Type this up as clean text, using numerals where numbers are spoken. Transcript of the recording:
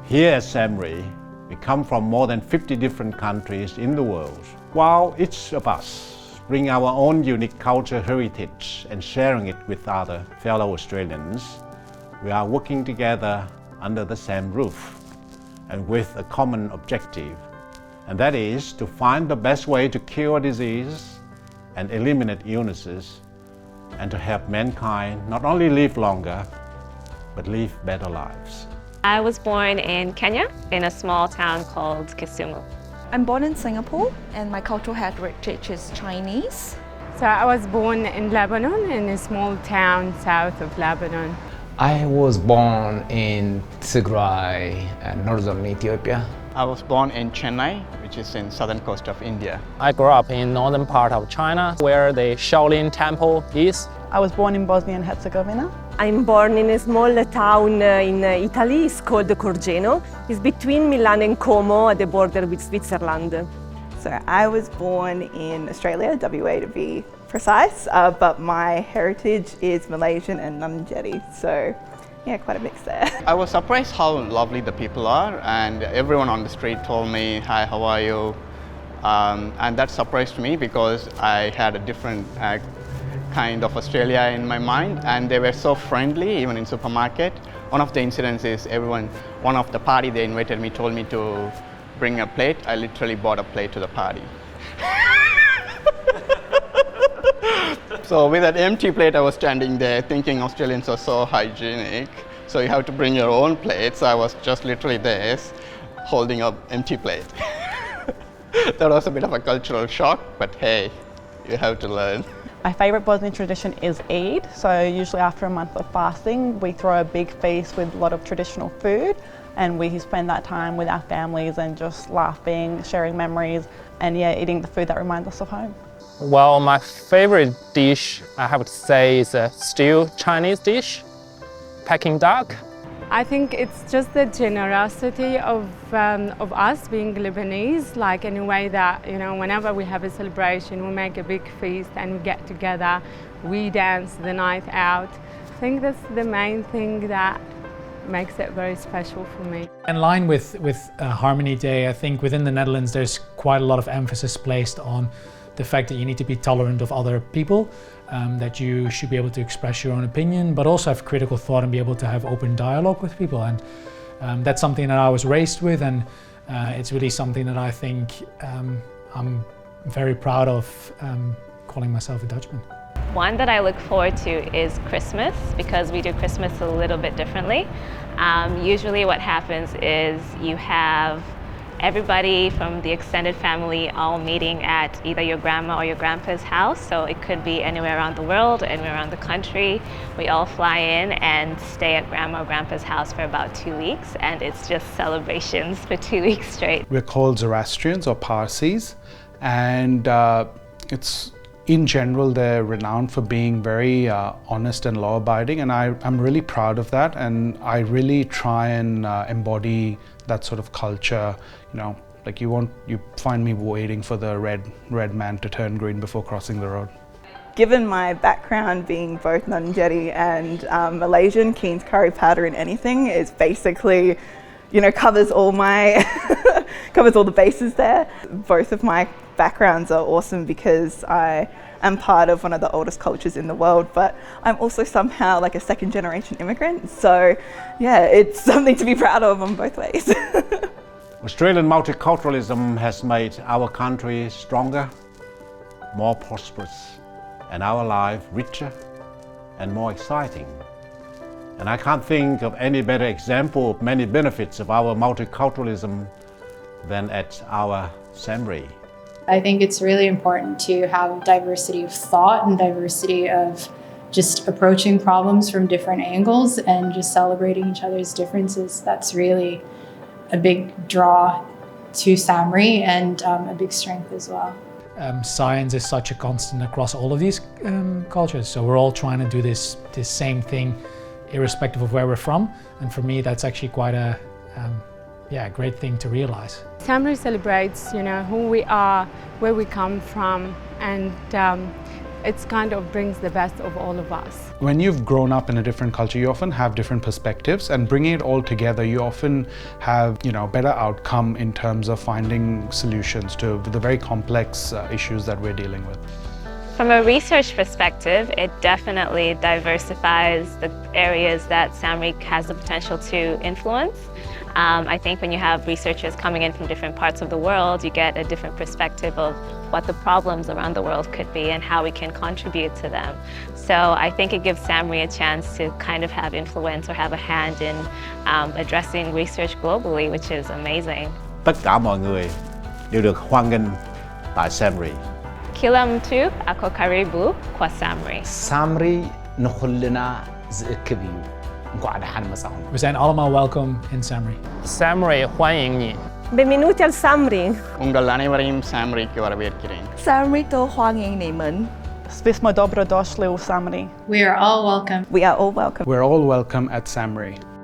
Here at SAHMRI, we come from more than 50 different countries in the world. While each of us bring our own unique culture heritage and sharing it with other fellow Australians, we are working together under the same roof and with a common objective, and that is to find the best way to cure disease and eliminate illnesses, and to help mankind not only live longer, but live better lives. I was born in Kenya, in a small town called Kisumu. I'm born in Singapore and my cultural heritage is Chinese. So I was born in Lebanon, in a small town south of Lebanon. I was born in Tigray, northern Ethiopia. I was born in Chennai, which is in southern coast of India. I grew up in northern part of China, where the Shaolin Temple is. I was born in Bosnia and Herzegovina. I'm born in a small town in Italy. It's called Corgeno. It's between Milan and Como at the border with Switzerland. So I was born in Australia, WA to be precise, but my heritage is Malaysian and Nunjeti. So yeah, quite a mix there. I was surprised how lovely the people are, and everyone on the street told me, "Hi, how are you?" And that surprised me because I had a different kind of Australia in my mind, and they were so friendly, even in supermarket. One of the incidents is one of the party they invited me told me to bring a plate. I literally bought a plate to the party. So with that empty plate, I was standing there thinking Australians are so hygienic, so you have to bring your own plate. So I was just literally there holding an empty plate. That was a bit of a cultural shock, but hey, you have to learn. My favourite Bosnian tradition is Eid. So usually after a month of fasting, we throw a big feast with a lot of traditional food, and we spend that time with our families and just laughing, sharing memories, and yeah, eating the food that reminds us of home. Well, my favorite dish, I have to say, is a stew Chinese dish, Peking duck. I think it's just the generosity of us being Lebanese, like in a way that, you know, whenever we have a celebration, we make a big feast and we get together, we dance the night out. I think that's the main thing that makes it very special for me. In line with Harmony Day, I think within the Netherlands there's quite a lot of emphasis placed on the fact that you need to be tolerant of other people, that you should be able to express your own opinion, but also have critical thought and be able to have open dialogue with people. And that's something that I was raised with, and it's really something that I think I'm very proud of, calling myself a Dutchman. One that I look forward to is Christmas, because we do Christmas a little bit differently. Usually what happens is you have everybody from the extended family all meeting at either your grandma or your grandpa's house. So it could be anywhere around the world, anywhere around the country. We all fly in and stay at grandma or grandpa's house for about 2 weeks, and it's just celebrations for 2 weeks straight. We're called Zoroastrians or Parsis, and it's in general they're renowned for being very honest and law-abiding, and I'm really proud of that, and I really try and embody that sort of culture. You know, like you find me waiting for the red man to turn green before crossing the road. Given my background being both Nunjeti and Malaysian, Keen's curry powder in anything is basically, you know, covers all my covers all the bases there. Both of my backgrounds are awesome because I am part of one of the oldest cultures in the world, but I'm also somehow like a second generation immigrant. So yeah, it's something to be proud of on both ways. Australian multiculturalism has made our country stronger, more prosperous, and our life richer and more exciting. And I can't think of any better example of many benefits of our multiculturalism than at our SAHMRI. I think it's really important to have diversity of thought and diversity of just approaching problems from different angles and just celebrating each other's differences. That's really a big draw to SAHMRI and a big strength as well. Science is such a constant across all of these cultures, so we're all trying to do this same thing irrespective of where we're from, and for me that's actually quite a great thing to realize. SAHMRI celebrates, you know, who we are, where we come from, and it's kind of brings the best of all of us. When you've grown up in a different culture, you often have different perspectives, and bringing it all together, you often have, better outcome in terms of finding solutions to the very complex issues that we're dealing with. From a research perspective, it definitely diversifies the areas that SAHMRI has the potential to influence. I think when you have researchers coming in from different parts of the world, you get a different perspective of what the problems around the world could be and how we can contribute to them. So I think it gives SAHMRI a chance to kind of have influence or have a hand in addressing research globally, which is amazing. Tất cả mọi người đều được hoan nghênh tại SAHMRI. Kila mtu ako karibu kwa SAHMRI. SAHMRI نخلنا زئكب እዩ እንኳዕ ደሓን መጻኹም We zijn allemaal welcome in SAHMRI. SAHMRI 欢迎你。 Benvenuti al SAHMRI. Ungal anevaரையும் SAHMRIக்கு வரவேற்கிறேன். SAHMRI 都欢迎你们。 Svismo dobro došli u SAHMRI. We are all welcome. We are all welcome. We're all welcome at SAHMRI.